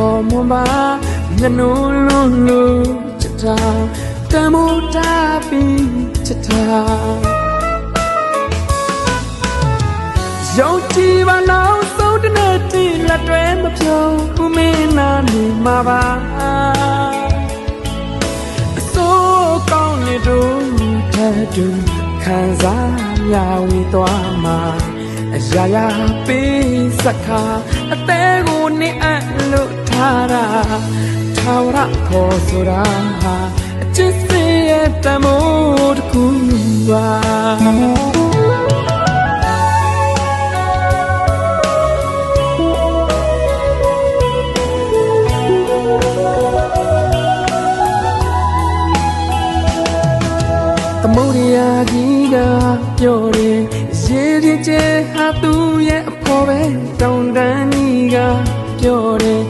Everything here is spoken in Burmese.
ခေါ်မွန်ပါငနုလုံးလို့ချစ်တာတမိုးတာပြီးချစ်တာရောက်ကြည့်ပါနောက်ဆုံးတနေ့တိလက်တွဲမဖြုံဘူးမင်းနာနေမှာပါအစိုးကောင်းနေတို့တဲ့သူခံစားရဝေးသွားမှာအရာရာပေးစခါအသေးကိုနေအပ်လို့ထားတာထာဝရခေါ်ဆိုတာဟာအချစ်စေရဲ့တမိုးတစ်ခုပါသမုဒ္ဒရာကြီးကပြောတယ်ရေဒီကျဟာသူရဲ့အဖော်ပဲတောင်တန်းကြီးကပြောတယ်